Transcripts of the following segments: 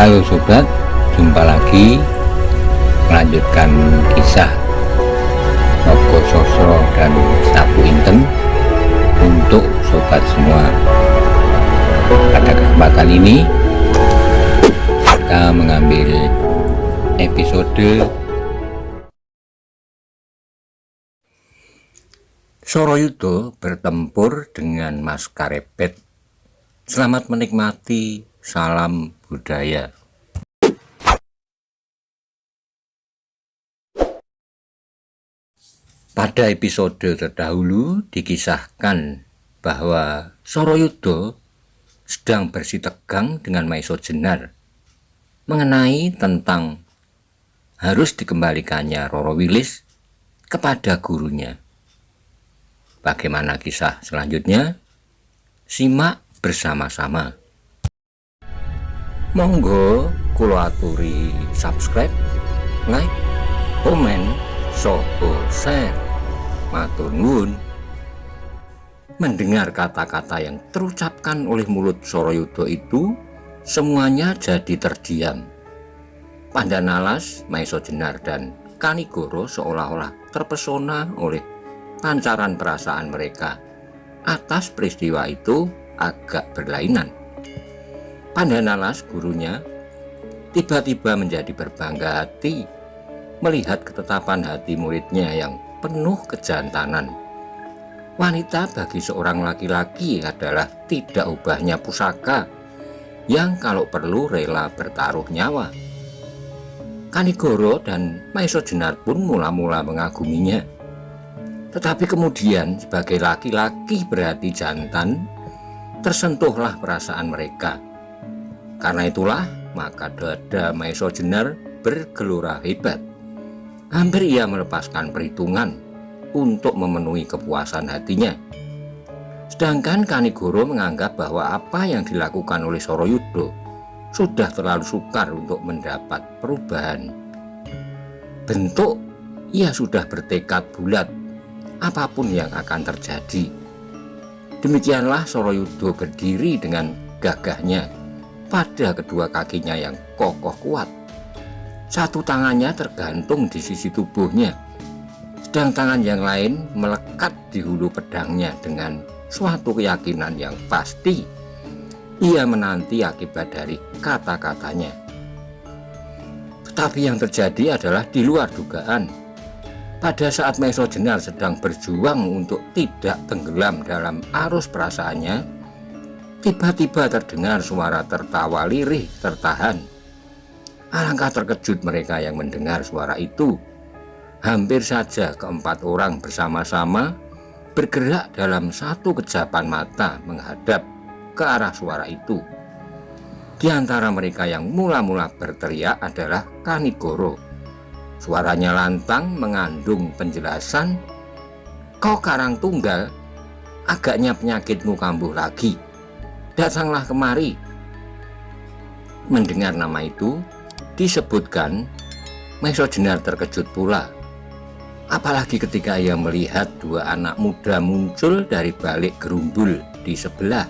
Halo sobat, jumpa lagi melanjutkan kisah Nogo Sosro dan Sapu Inten untuk sobat semua. Pada kesempatan ini kita mengambil episode Soroyudo bertempur dengan Mas Karepet. Selamat menikmati, salam budaya. Pada episode terdahulu dikisahkan bahwa Soroyudo sedang bersitegang dengan Maiso Jenar mengenai tentang harus dikembalikannya Roro Wilis kepada gurunya. Bagaimana kisah selanjutnya? Simak bersama-sama. Monggo kula aturi subscribe, like, komen, soho share. Matur nuwun. Mendengar kata-kata yang terucapkan oleh mulut Soroyudo itu, semuanya jadi terdiam. Pandanalas, Maiso Jenar dan Kanigoro seolah-olah terpesona oleh pancaran perasaan mereka atas peristiwa itu agak berlainan. Pandanalas, gurunya, tiba-tiba menjadi berbangga hati melihat ketetapan hati muridnya yang penuh kejantanan. Wanita bagi seorang laki-laki adalah tidak ubahnya pusaka yang kalau perlu rela bertaruh nyawa. Kanigoro dan Maiso Jenar pun mula-mula mengaguminya. Tetapi kemudian sebagai laki-laki berhati jantan, tersentuhlah perasaan mereka. Karena itulah maka dada Maiso Jenar bergelora hebat. Hampir ia melepaskan perhitungan untuk memenuhi kepuasan hatinya. Sedangkan Kanigoro menganggap bahwa apa yang dilakukan oleh Soroyudo sudah terlalu sukar untuk mendapat perubahan bentuk. Ia sudah bertekad bulat apapun yang akan terjadi. Demikianlah Soroyudo berdiri dengan gagahnya pada kedua kakinya yang kokoh kuat. Satu tangannya tergantung di sisi tubuhnya, sedang tangan yang lain melekat di hulu pedangnya dengan suatu keyakinan yang pasti. Ia menanti akibat dari kata-katanya. Tetapi yang terjadi adalah di luar dugaan. Pada saat Maiso Jenar sedang berjuang untuk tidak tenggelam dalam arus perasaannya, tiba-tiba terdengar suara tertawa lirih tertahan. Alangkah terkejut mereka yang mendengar suara itu. Hampir saja keempat orang bersama-sama bergerak dalam satu kejapan mata menghadap ke arah suara itu. Di antara mereka yang mula-mula berteriak adalah Kanigoro. Suaranya lantang mengandung penjelasan, "Kau Karang Tunggal, agaknya penyakitmu kambuh lagi. Datanglah kemari." Mendengar nama itu disebutkan, Maiso Jenar terkejut pula. Apalagi ketika ia melihat dua anak muda muncul dari balik gerumbul di sebelah.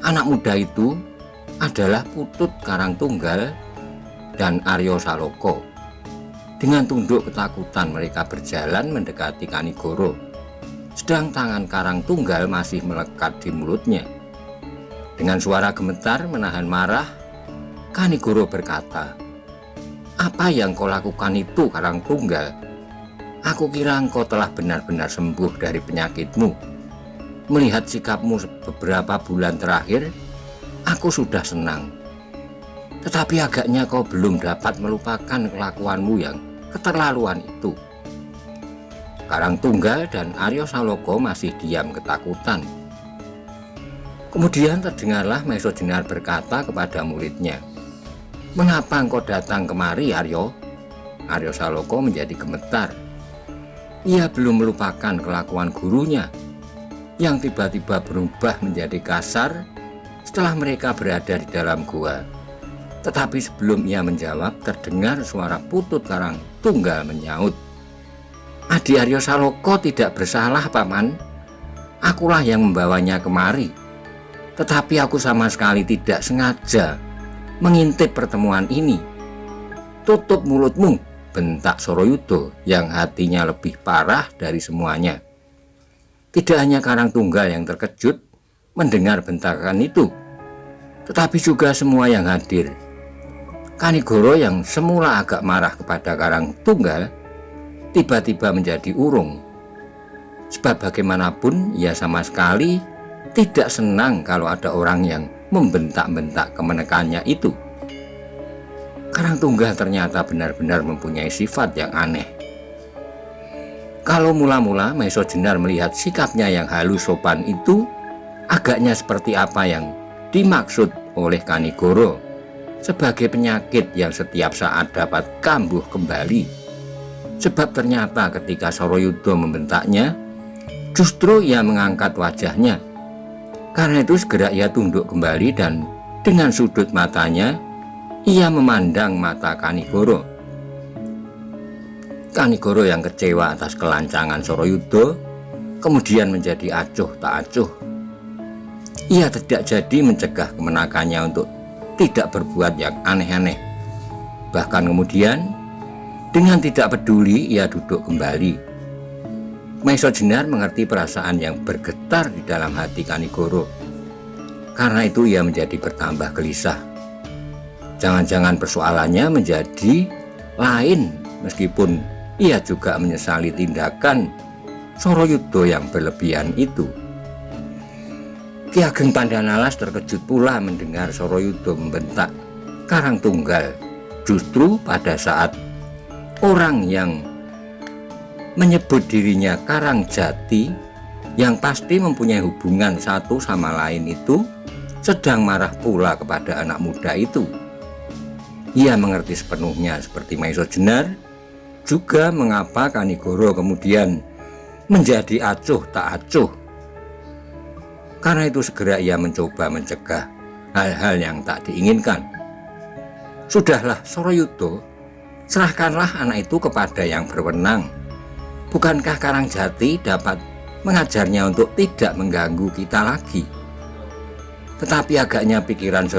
Anak muda itu adalah Putut Karang Tunggal dan Aryo Saloko. Dengan tunduk ketakutan mereka berjalan mendekati Kanigoro, sedang tangan Karang Tunggal masih melekat di mulutnya. Dengan suara gemetar menahan marah, Kanigoro berkata, "Apa yang kau lakukan itu, Karang Tunggal? Aku kira engkau telah benar-benar sembuh dari penyakitmu. Melihat sikapmu beberapa bulan terakhir, aku sudah senang. Tetapi agaknya kau belum dapat melupakan kelakuanmu yang keterlaluan itu." Karang Tunggal dan Aryo Saloko masih diam ketakutan. Kemudian terdengarlah Maiso Jenar berkata kepada muridnya, "Mengapa engkau datang kemari, Aryo?" Aryo Saloko menjadi gemetar. Ia belum melupakan kelakuan gurunya yang tiba-tiba berubah menjadi kasar setelah mereka berada di dalam gua. Tetapi sebelum ia menjawab, terdengar suara Putut Karang Tunggal menyaut, "Adi Aryo Saloko tidak bersalah, Paman. Akulah yang membawanya kemari. Tetapi aku sama sekali tidak sengaja mengintip pertemuan ini. Tutup mulutmu, bentak Sorayuda yang hatinya lebih parah dari semuanya. Tidak hanya Karangtunggal yang terkejut mendengar bentakan itu, tetapi juga semua yang hadir. Kanigoro yang semula agak marah kepada Karangtunggal tiba-tiba menjadi urung. Sebab bagaimanapun ia sama sekali tidak senang kalau ada orang yang membentak-bentak kemenekannya itu. Karangtunggal ternyata benar-benar mempunyai sifat yang aneh. Kalau mula-mula Maesa Jenar melihat sikapnya yang halus sopan itu agaknya seperti apa yang dimaksud oleh Kanigoro sebagai penyakit yang setiap saat dapat kambuh kembali. Sebab ternyata ketika Sorayuda membentaknya, justru ia mengangkat wajahnya. Karena itu segera ia tunduk kembali dan dengan sudut matanya ia memandang mata Kanigoro. Kanigoro yang kecewa atas kelancangan Sorayuda kemudian menjadi acuh tak acuh. Ia tidak jadi mencegah kemenakannya untuk tidak berbuat yang aneh-aneh. Bahkan kemudian dengan tidak peduli ia duduk kembali. Maesa Jenar mengerti perasaan yang bergetar di dalam hati Kanigoro. Karena itu ia menjadi bertambah gelisah. Jangan-jangan persoalannya menjadi lain meskipun ia juga menyesali tindakan Sorayuda yang berlebihan itu. Ki Ageng Pandanalas terkejut pula mendengar Sorayuda membentak Karangtunggal justru pada saat orang yang menyebut dirinya Karangjati yang pasti mempunyai hubungan satu sama lain itu sedang marah pula kepada anak muda itu. Ia mengerti sepenuhnya seperti Maesa Jenar juga mengapa Kanigoro kemudian menjadi acuh tak acuh. Karena itu segera ia mencoba mencegah hal-hal yang tak diinginkan. Sudahlah Sorayuda, serahkanlah anak itu kepada yang berwenang. Bukankah Karangjati dapat mengajarnya untuk tidak mengganggu kita lagi? Tetapi agaknya pikiran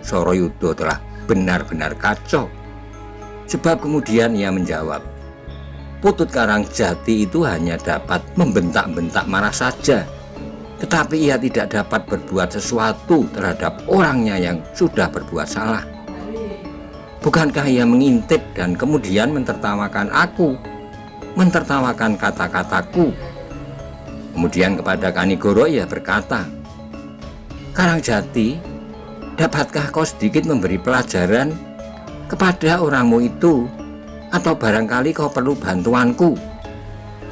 Sorayuda telah benar-benar kacau. Sebab kemudian ia menjawab, Putut Karangjati itu hanya dapat membentak-bentak marah saja, tetapi ia tidak dapat berbuat sesuatu terhadap orangnya yang sudah berbuat salah. Bukankah ia mengintip dan kemudian mentertawakan aku, mentertawakan kata-kataku? Kemudian kepada Kanigoro ia berkata, Karangjati, dapatkah kau sedikit memberi pelajaran kepada orangmu itu, atau barangkali kau perlu bantuanku?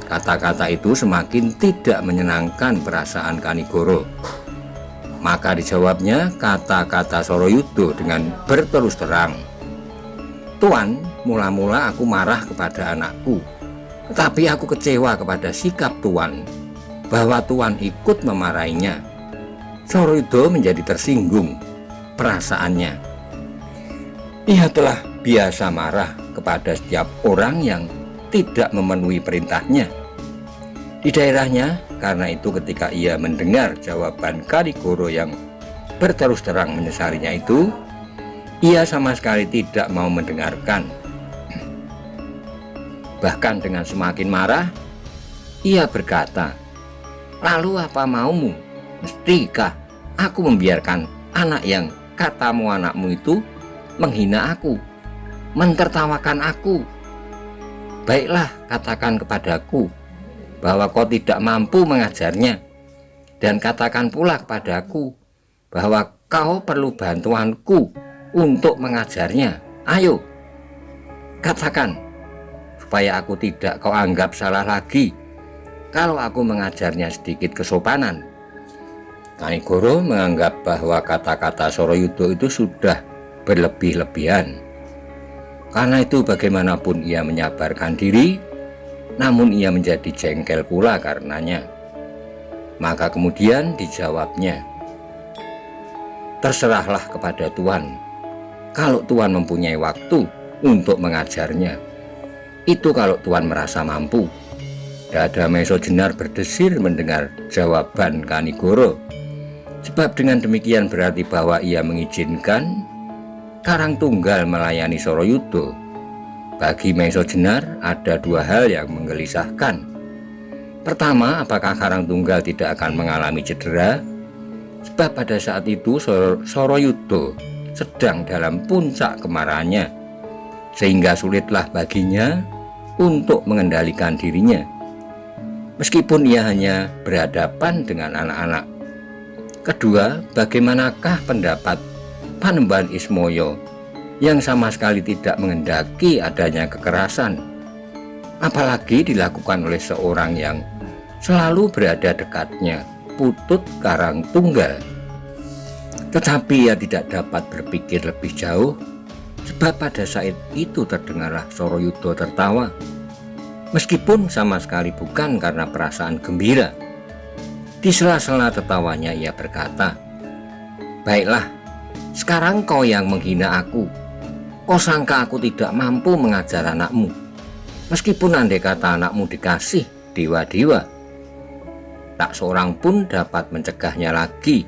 Kata-kata itu semakin tidak menyenangkan perasaan Kanigoro. Maka dijawabnya kata-kata Sorayuda dengan berterus terang, Tuan, mula-mula aku marah kepada anakku, tetapi aku kecewa kepada sikap Tuan, bahwa Tuan ikut memarahinya. Sorayuda menjadi tersinggung perasaannya. Ia telah biasa marah kepada setiap orang yang tidak memenuhi perintahnya di daerahnya. Karena itu ketika ia mendengar jawaban Kanigoro yang berterus terang menyesalinya itu, ia sama sekali tidak mau mendengarkan. Bahkan dengan semakin marah, ia berkata, lalu apa maumu? Mestikah aku membiarkan anak yang katamu anakmu itu menghina aku, mentertawakan aku? Baiklah, katakan kepadaku bahwa kau tidak mampu mengajarnya, dan katakan pula kepadaku bahwa kau perlu bantuanku untuk mengajarnya. Ayo, katakan, supaya aku tidak kau anggap salah lagi kalau aku mengajarnya sedikit kesopanan. Kanigoro menganggap bahwa kata-kata Sorayuda itu sudah berlebih-lebihan. Karena itu bagaimanapun ia menyabarkan diri, namun ia menjadi jengkel pula karenanya. Maka kemudian dijawabnya, terserahlah kepada Tuan. Kalau Tuan mempunyai waktu untuk mengajarnya, itu kalau Tuan merasa mampu. Dada Maesa Jenar berdesir mendengar jawaban Kanigoro. Sebab dengan demikian berarti bahwa ia mengizinkan Karang Tunggal melayani Sorayuda, bagi Maesa Jenar ada dua hal yang menggelisahkan. Pertama, apakah Karang Tunggal tidak akan mengalami cedera? Sebab pada saat itu Sorayuda sedang dalam puncak kemarahannya, sehingga sulitlah baginya untuk mengendalikan dirinya. Meskipun ia hanya berhadapan dengan anak-anak. Kedua, bagaimanakah pendapat Panembahan Ismaya yang sama sekali tidak mengendaki adanya kekerasan, apalagi dilakukan oleh seorang yang selalu berada dekatnya, Putut Karang Tunggal. Tetapi ia tidak dapat berpikir lebih jauh, sebab pada saat itu terdengarlah Sorayuda tertawa, meskipun sama sekali bukan karena perasaan gembira. Di sela-sela tertawanya ia berkata, "Baiklah, sekarang kau yang menghina aku. Kau sangka aku tidak mampu mengajar anakmu, meskipun andai kata anakmu dikasih dewa-dewa, tak seorang pun dapat mencegahnya lagi.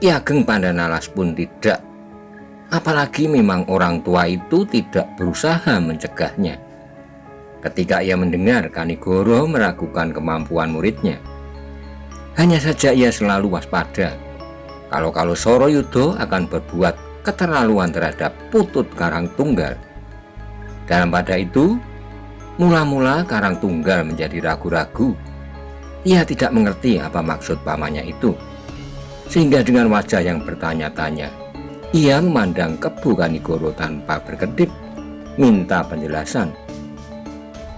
Ki Ageng Pandanalas pun tidak, apalagi memang orang tua itu tidak berusaha mencegahnya." Ketika ia mendengar Kanigoro meragukan kemampuan muridnya, hanya saja ia selalu waspada kalau Sorayuda akan berbuat keterlaluan terhadap Putut Karang Tunggal. Dan pada itu, mula-mula Karang Tunggal menjadi ragu-ragu. Ia tidak mengerti apa maksud pamannya itu, sehingga dengan wajah yang bertanya-tanya, ia memandang Kebu Kanigoro tanpa berkedip, minta penjelasan.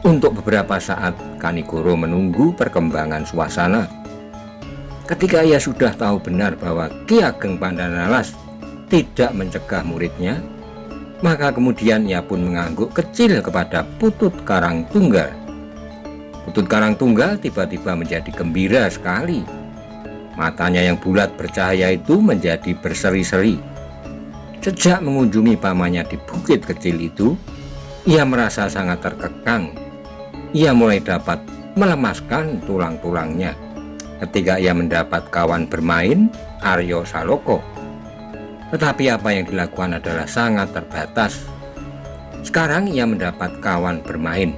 Untuk beberapa saat Kanigoro menunggu perkembangan suasana. Ketika ia sudah tahu benar bahwa Ki Ageng Pandanalas tidak mencegah muridnya, maka kemudian ia pun mengangguk kecil kepada Putut Karang Tunggal. Putut Karang Tunggal tiba-tiba menjadi gembira sekali. Matanya yang bulat bercahaya itu menjadi berseri-seri. Sejak mengunjungi pamannya di bukit kecil itu, ia merasa sangat terkekang. Ia mulai dapat melemaskan tulang-tulangnya ketika ia mendapat kawan bermain Arya Saloka. Tetapi apa yang dilakukan adalah sangat terbatas. Sekarang ia mendapat kawan bermain.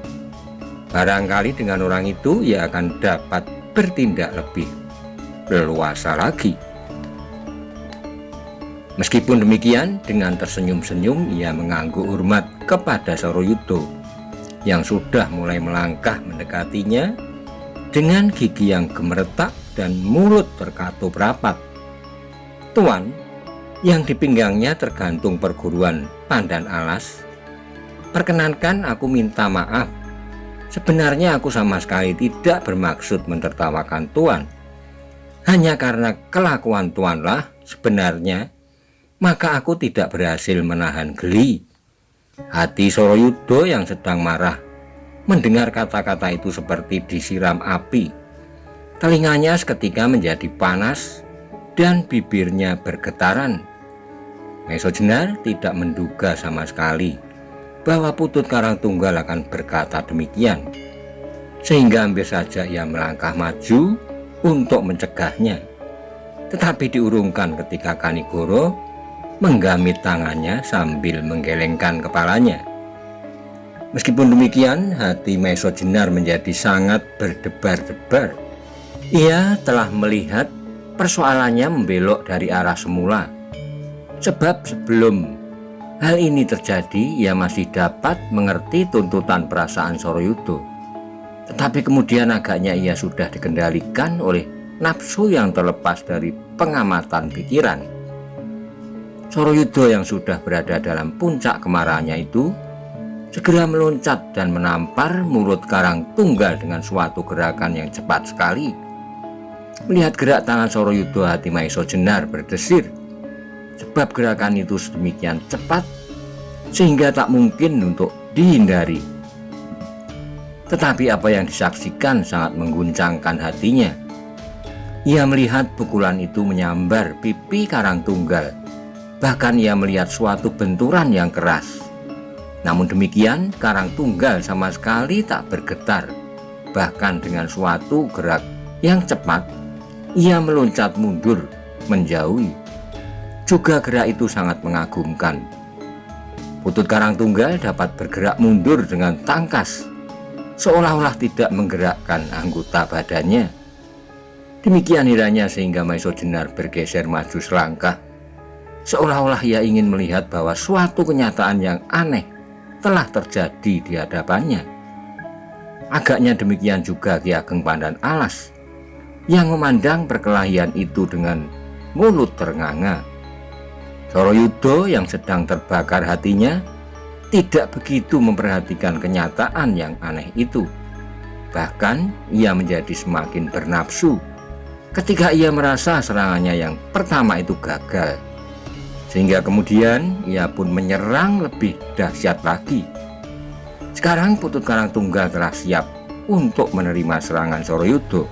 Barangkali dengan orang itu ia akan dapat bertindak lebih leluasa lagi. Meskipun demikian, dengan tersenyum-senyum ia mengangguk hormat kepada Sorayuda yang sudah mulai melangkah mendekatinya dengan gigi yang gemeretak dan mulut terkatup rapat. "Tuan," yang di pinggangnya tergantung perguruan Pandan Alas, "perkenankan aku minta maaf. Sebenarnya aku sama sekali tidak bermaksud mentertawakan Tuan. Hanya karena kelakuan Tuanlah sebenarnya, maka aku tidak berhasil menahan geli." Hati Sorayuda yang sedang marah mendengar kata-kata itu seperti disiram api. Telinganya seketika menjadi panas dan bibirnya bergetaran. Maesa Jenar tidak menduga sama sekali bahwa Putut Karang Tunggal akan berkata demikian, sehingga hampir saja ia melangkah maju untuk mencegahnya. Tetapi diurungkan ketika Kanigoro menggamit tangannya sambil menggelengkan kepalanya. Meskipun demikian, hati Maesa Jenar menjadi sangat berdebar-debar. Ia telah melihat persoalannya membelok dari arah semula. Sebab sebelum hal ini terjadi, ia masih dapat mengerti tuntutan perasaan Sorayuda. Tetapi kemudian agaknya ia sudah dikendalikan oleh nafsu yang terlepas dari pengamatan pikiran. Sorayuda yang sudah berada dalam puncak kemarahannya itu segera meloncat dan menampar mulut Karang Tunggal dengan suatu gerakan yang cepat sekali. Melihat gerak tangan Sorayuda, hati Maesa Jenar berdesir, sebab gerakan itu sedemikian cepat sehingga tak mungkin untuk dihindari. Tetapi apa yang disaksikan sangat mengguncangkan hatinya. Ia melihat pukulan itu menyambar pipi Karang Tunggal. Bahkan ia melihat suatu benturan yang keras. Namun demikian, Karang Tunggal sama sekali tak bergetar. Bahkan dengan suatu gerak yang cepat, ia meloncat mundur, menjauhi. Juga gerak itu sangat mengagumkan, Putut Karang Tunggal dapat bergerak mundur dengan tangkas, seolah-olah tidak menggerakkan anggota badannya. Demikian herannya sehingga Maiso Jenar bergeser maju selangkah, seolah-olah ia ingin melihat bahwa suatu kenyataan yang aneh telah terjadi di hadapannya. Agaknya demikian juga Ki Ageng Pandan Alas yang memandang perkelahian itu dengan mulut ternganga. Sorayuda yang sedang terbakar hatinya tidak begitu memperhatikan kenyataan yang aneh itu. Bahkan ia menjadi semakin bernafsu ketika ia merasa serangannya yang pertama itu gagal, sehingga kemudian ia pun menyerang lebih dahsyat lagi. Sekarang Putut Karang Tunggal telah siap untuk menerima serangan Sorayuda,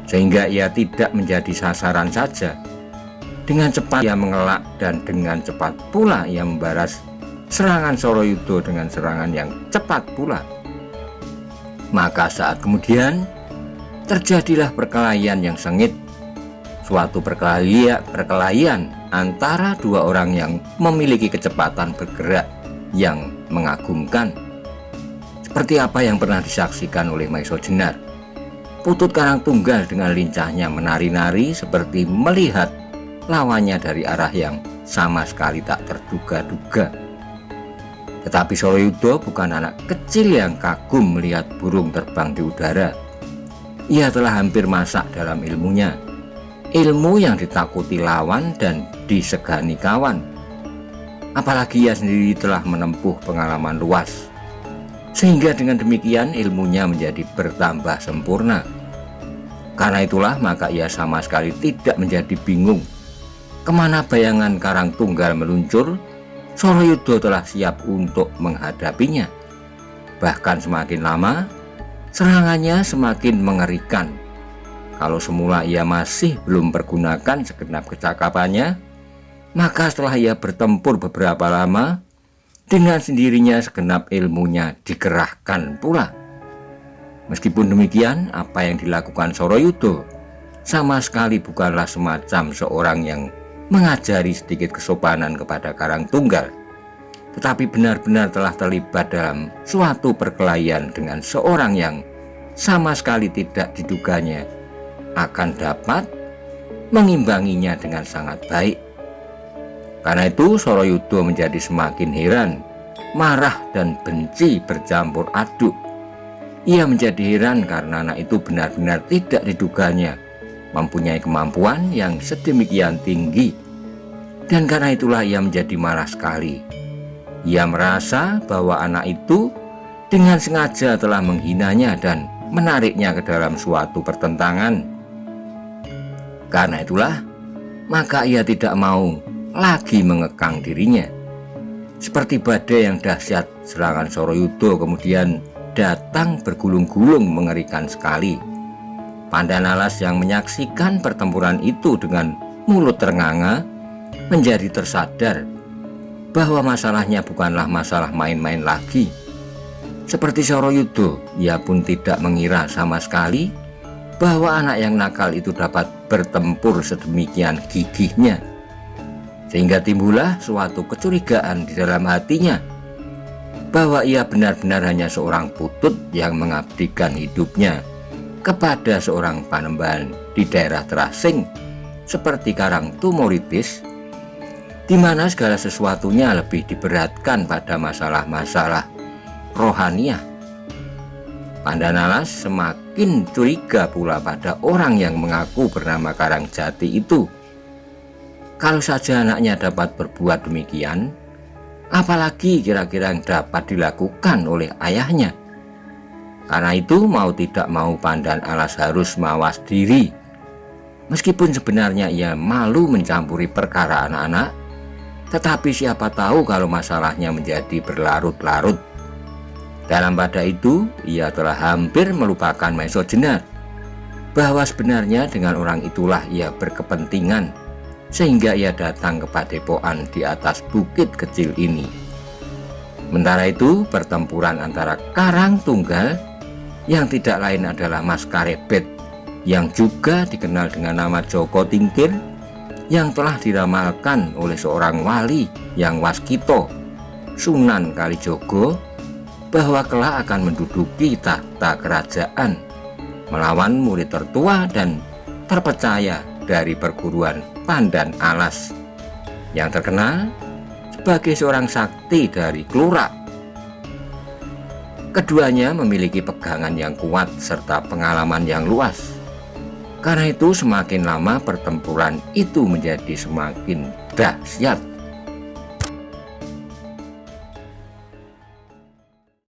sehingga ia tidak menjadi sasaran saja. Dengan cepat ia mengelak dan dengan cepat pula ia membalas serangan Sorayuda dengan serangan yang cepat pula. Maka saat kemudian terjadilah perkelahian yang sengit, suatu perkelahian antara dua orang yang memiliki kecepatan bergerak yang mengagumkan, seperti apa yang pernah disaksikan oleh Maiso Jenar. Putut Karang Tunggal dengan lincahnya menari-nari seperti melihat lawannya dari arah yang sama sekali tak terduga-duga. Tetapi Sorayuda bukan anak kecil yang kagum melihat burung terbang di udara. Ia telah hampir masak dalam ilmunya, ilmu yang ditakuti lawan dan disegani kawan. Apalagi ia sendiri telah menempuh pengalaman luas, sehingga dengan demikian ilmunya menjadi bertambah sempurna. Karena itulah maka ia sama sekali tidak menjadi bingung kemana bayangan Karang Tunggal meluncur. Sorayuda telah siap untuk menghadapinya. Bahkan semakin lama serangannya semakin mengerikan. Kalau semula ia masih belum pergunakan segenap kecakapannya, maka setelah ia bertempur beberapa lama, dengan sendirinya segenap ilmunya dikerahkan pula. Meskipun demikian, apa yang dilakukan Sorayuda sama sekali bukanlah semacam seorang yang mengajari sedikit kesopanan kepada Karang Tunggal, tetapi benar-benar telah terlibat dalam suatu perkelahian dengan seorang yang sama sekali tidak diduganya akan dapat mengimbanginya dengan sangat baik. Karena itu Sorayuda menjadi semakin heran, marah dan benci bercampur aduk. Ia menjadi heran karena anak itu benar-benar tidak diduganya mempunyai kemampuan yang sedemikian tinggi, dan karena itulah ia menjadi marah sekali. Ia merasa bahwa anak itu dengan sengaja telah menghinanya dan menariknya ke dalam suatu pertentangan. Karena itulah maka ia tidak mau lagi mengekang dirinya. Seperti badai yang dahsyat, serangan Sorayuda kemudian datang bergulung-gulung mengerikan sekali. Pandan Alas yang menyaksikan pertempuran itu dengan mulut ternganga menjadi tersadar bahwa masalahnya bukanlah masalah main-main lagi. Seperti Sorayuda, ia pun tidak mengira sama sekali bahwa anak yang nakal itu dapat bertempur sedemikian gigihnya, sehingga timbullah suatu kecurigaan di dalam hatinya bahwa ia benar-benar hanya seorang putut yang mengabdikan hidupnya kepada seorang panembahan di daerah terasing seperti Karang Tumoritis, di mana segala sesuatunya lebih diberatkan pada masalah-masalah rohaniah. Pandan Alas semakin curiga pula pada orang yang mengaku bernama Karang Jati itu. Kalau saja anaknya dapat berbuat demikian, apalagi kira-kira yang dapat dilakukan oleh ayahnya. Karena itu mau tidak mau Pandan Alas harus mawas diri. Meskipun sebenarnya ia malu mencampuri perkara anak-anak, tetapi siapa tahu kalau masalahnya menjadi berlarut-larut. Dalam pada itu ia telah hampir melupakan Maiso Jenar, bahwa sebenarnya dengan orang itulah ia berkepentingan, sehingga ia datang ke padepokan di atas bukit kecil ini. Sementara itu pertempuran antara Karang Tunggal yang tidak lain adalah Mas Karebet, yang juga dikenal dengan nama Joko Tingkir, yang telah diramalkan oleh seorang wali yang waskito, Sunan Kalijogo bahwa kelak akan menduduki tahta kerajaan melawan murid tertua dan terpercaya dari perguruan Pandan Alas yang terkenal sebagai seorang sakti dari Kelura. Keduanya memiliki pegangan yang kuat serta pengalaman yang luas. Karena itu semakin lama pertempuran itu menjadi semakin dahsyat.